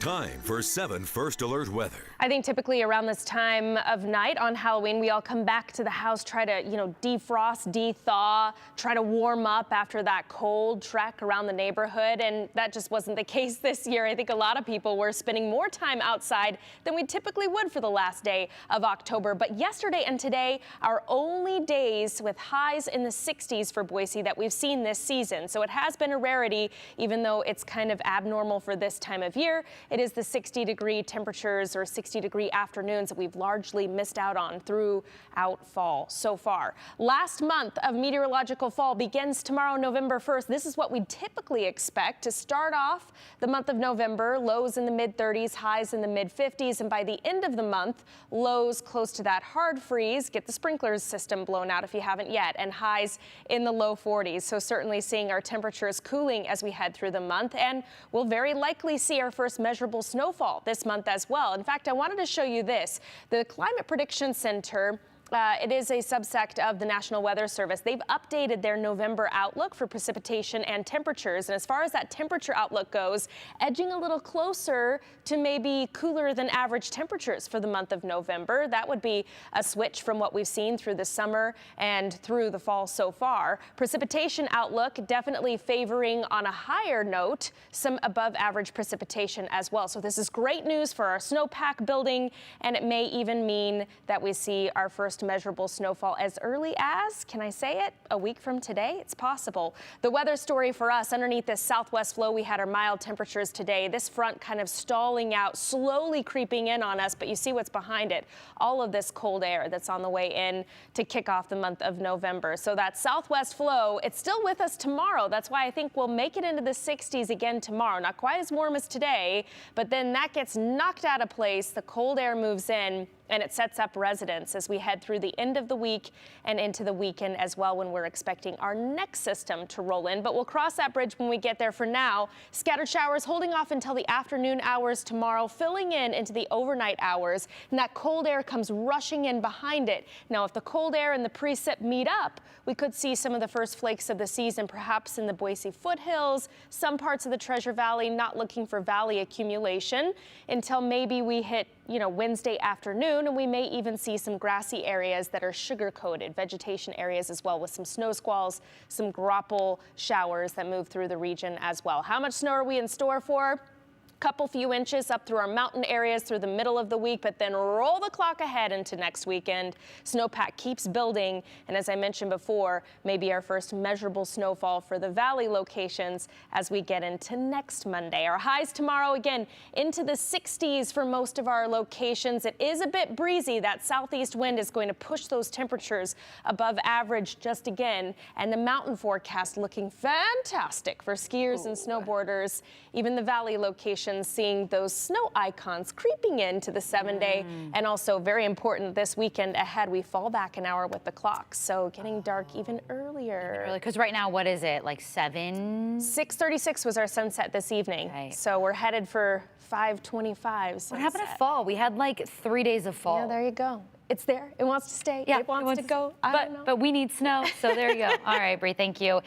Time for 7 First Alert weather. I think typically around this time of night on Halloween, we all come back to the house, try to, defrost, de-thaw, try to warm up after that cold trek around the neighborhood. And that just wasn't the case this year. I think a lot of people were spending more time outside than we typically would for the last day of October. But yesterday and today are only days with highs in the 60s for Boise that we've seen this season. So it has been a rarity, even though it's kind of abnormal for this time of year. It is the 60-degree temperatures or 60-degree afternoons that we've largely missed out on throughout fall so far. Last month of meteorological fall begins tomorrow, November 1st. This is what we typically expect to start off the month of November. Lows in the mid-30s, highs in the mid-50s, and by the end of the month, lows close to that hard freeze. Get the sprinklers system blown out if you haven't yet, and highs in the low 40s. So certainly seeing our temperatures cooling as we head through the month, and we'll very likely see our first measurable snowfall this month as well. In fact, I wanted to show you this. The Climate Prediction Center, it is a subsect of the National Weather Service. They've updated their November outlook for precipitation and temperatures. And as far as that temperature outlook goes, edging a little closer to maybe cooler than average temperatures for the month of November. That would be a switch from what we've seen through the summer and through the fall so far. Precipitation outlook definitely favoring on a higher note, some above average precipitation as well. So this is great news for our snowpack building, and it may even mean that we see our first measurable snowfall as early as, can I say it, a week from today? It's possible. The weather story for us, underneath this southwest flow, we had our mild temperatures today. This front kind of stalling out, slowly creeping in on us, but you see what's behind it. All of this cold air that's on the way in to kick off the month of November. So that southwest flow, it's still with us tomorrow. That's why I think we'll make it into the 60s again tomorrow. Not quite as warm as today, but then that gets knocked out of place. The cold air moves in, and it sets up residents as we head through the end of the week and into the weekend as well, when we're expecting our next system to roll in. But we'll cross that bridge when we get there. For now, scattered showers holding off until the afternoon hours tomorrow, filling in into the overnight hours, and that cold air comes rushing in behind it. Now, if the cold air and the precip meet up, we could see some of the first flakes of the season, perhaps in the Boise foothills, some parts of the Treasure Valley. Not looking for valley accumulation until maybe we hit Wednesday afternoon, and we may even see some grassy areas that are sugar-coated, vegetation areas as well, with some snow squalls, some grapple showers that move through the region as well. How much snow are we in store for? Couple few inches up through our mountain areas through the middle of the week, but then roll the clock ahead into next weekend. Snowpack keeps building, and as I mentioned before, maybe our first measurable snowfall for the valley locations as we get into next Monday. Our highs tomorrow, again, into the 60s for most of our locations. It is a bit breezy. That southeast wind is going to push those temperatures above average just again, and the mountain forecast looking fantastic for skiers and snowboarders. Even the valley locations seeing those snow icons creeping into the 7-day, and also very important this weekend ahead, we fall back an hour with the clock, so getting dark even earlier. Because right now, what is it, like 6:36 was our sunset this evening, right. So we're headed for 5:25 sunset. What happened to fall? We had like 3 days of fall. Yeah, there you go. It's there. It wants to stay. Yeah, it wants to go. I don't know. But we need snow, so there you go. All right, Bree, thank you.